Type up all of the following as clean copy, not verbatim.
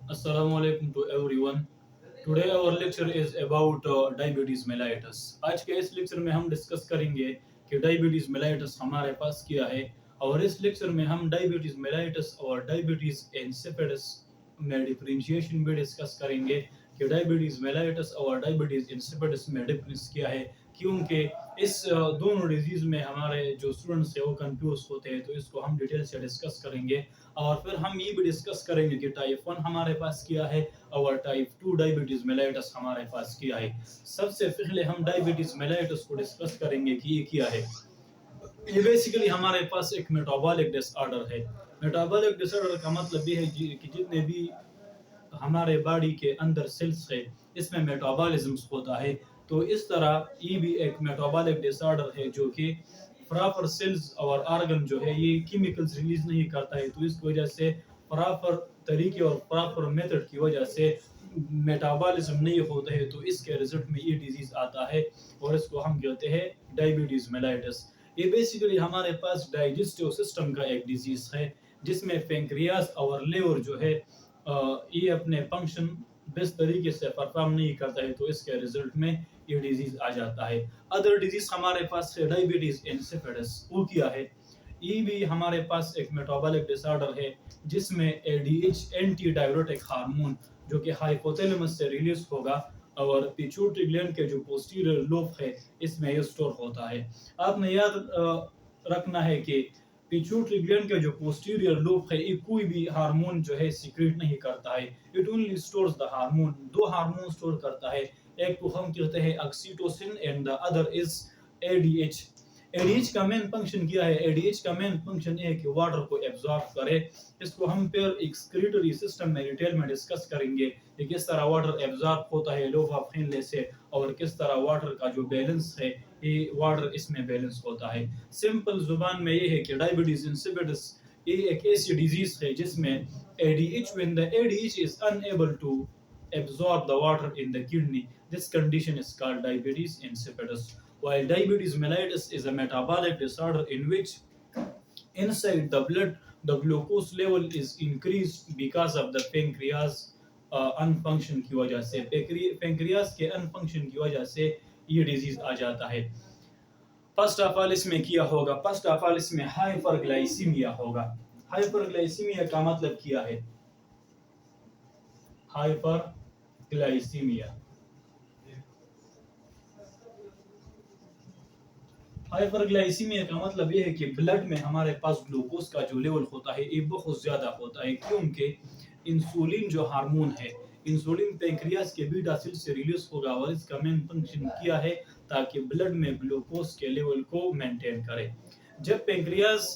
Assalamu alaikum to everyone. Today our lecture is about diabetes mellitus. आज के इस lecture में हम डिस्कस करेंगे कि डायबिटीज मेलाइटस हमारे पास क्या है, और इस लेक्चर में हम डायबिटीज मेलाइटस और डायबिटीज इंसिपिडस में डिफरेंशिएशन भी डिस्कस करेंगे कि डायबिटीज मेलाइटस और डायबिटीज इंसिपिडस में डिफरेंस क्या है, क्योंकि इस दोनों डिजीज में हमारे जो स्टूडेंट्स हैं वो कंफ्यूज होते हैं। तो इसको हम डिटेल से डिस्कस करेंगे और फिर हम ये भी डिस्कस करेंगे कि टाइप 1 हमारे पास क्या है और टाइप 2 डायबिटीज मेलाइटस हमारे पास क्या है। सबसे पहले हम डायबिटीज मेलाइटस को डिस्कस करेंगे कि ये क्या है। ये बेसिकली हमारे पास एक मेटाबॉलिक डिसऑर्डर है। मेटाबॉलिक डिसऑर्डर का मतलब ये है कि जितने भी हमारे बॉडी के अंदर सेल्स है इसमें मेटाबॉलिज्म होता है। तो इस तरह ये भी एक मेटाबॉलिक डिसऑर्डर है जो कि प्रॉपर सेल्स और ऑर्गन जो है ये केमिकल्स रिलीज नहीं करता है। तो इसकी वजह से प्रॉपर तरीके और प्रॉपर मेथड की वजह से मेटाबॉलिज्म नहीं होता है, तो इसके रिजल्ट में ये डिजीज आता है और इसको हम कहते हैं डायबिटीज मेलाइटस। ये बेसिकली हमारे पास डाइजेस्टिव सिस्टम का एक डिजीज है जिसमें पेंक्रियास और लिवर जो है ये अपने फंक्शन बेस्ट तरीके से परफॉर्म नहीं करता है, तो इसके रिजल्ट में ये डिजीज आ जाता है। अदर डिजीज हमारे पास है डायबिटीज इंसिपिडस। वो क्या है? ये भी हमारे पास एक मेटाबॉलिक डिसऑर्डर है जिसमें एडीएच एंटी डायबिटिक हार्मोन जो कि हाइपोथैलेमस से रिलीज होगा और पिट्यूटरी ग्लैंड के जो पोस्टीरियर लोब है इसमें ये स्टोर होता है। आपने याद रखना है कि पिट्यूटरी ग्लैंड का जो पोस्टीरियर लोब है ये कोई भी हार्मोन जो है सीक्रेट नहीं करता है, it only stores the hormone. दो हार्मोन स्टोर करता है, एक को हम कहते हैं oxytocin and the other is ADH. ADH का मेन फंक्शन क्या है? एडीएच का मेन फंक्शन ये है कि वाटर को एब्जॉर्ब करे। इसको हम फिर एक्सक्रीटरी सिस्टम में डिटेल में डिस्कस करेंगे कि किस तरह वाटर एब्जॉर्ब होता है लोब ऑफ फिनले से और किस तरह वाटर का जो बैलेंस है ये वाटर इसमें बैलेंस होता है। सिंपल जुबान में ये है कि डायबिटीज इंसिपिडस ये एक ऐसी डिजीज है जिसमें ADH when the ADH is unable to absorb the water in the kidney, this condition is called diabetes insipidus. While diabetes mellitus is a metabolic disorder in which inside the blood the glucose level is increased because of the pancreas unfunction की वजह से, pancreas के अनफंक्शन की वजह से ये disease आ जाता है। फर्स्ट ऑफ ऑल इसमें क्या होगा? फर्स्ट ऑफ ऑल इसमें हाइपरग्लाइसीमिया होगा। हाइपरग्लाइसीमिया का मतलब क्या है? हाइपरग्लाइसीमिया हाइपरग्लाइसीमिया का मतलब ये है कि ब्लड में हमारे पास ग्लूकोज का जो लेवल होता है ये बहुत ज्यादा होता है, क्योंकि इंसुलिन जो हार्मोन है इंसुलिन पेंक्रियास के बीटा सेल से रिलीज होगा और इसका मेन फंक्शन किया है ताकि ब्लड में ग्लूकोज के लेवल को मेंटेन करे। जब पेंक्रियास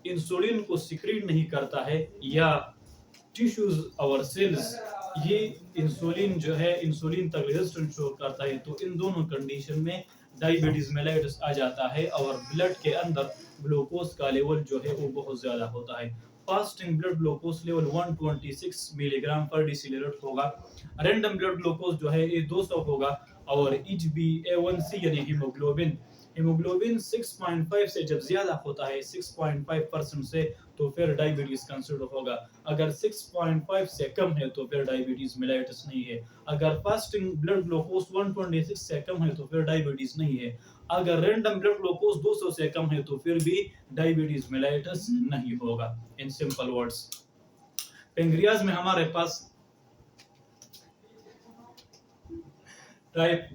इंसुलिन को सिक्रीट नहीं करता है या टिश्यूज और सेल्स ये इंसुलिन जो है इंसुलिन तक रेजिस्टेंस शो करता है, तो इन दोनों कंडीशन में डायबिटीज मेलाइटस आ जाता है और ब्लड के अंदर ग्लूकोज का लेवल जो है वो बहुत ज्यादा होता है। Fasting blood glucose level 126 milligram पर डेसिलिटर होगा। रैंडम ब्लड ग्लूकोज जो है ये 200 होगा और HbA1c यानी हीमोग्लोबिन 6.5 से जब ज्यादा होता है 6.5% से तो फिर डायबिटीज कंसिडर होगा। अगर 6.5 से कम है तो फिर डायबिटीज मेलाइटस नहीं है। अगर फास्टिंग ब्लड ग्लूकोज 126 से कम है तो फिर डायबिटीज नहीं है। अगर रैंडम ब्लड ग्लूकोज 200 से कम है तो फिर भी डायबिटीज मेलाइटस नहीं होगा। इन सिंपल वर्ड्स, पेंक्रियाज में हमारे पास टाइप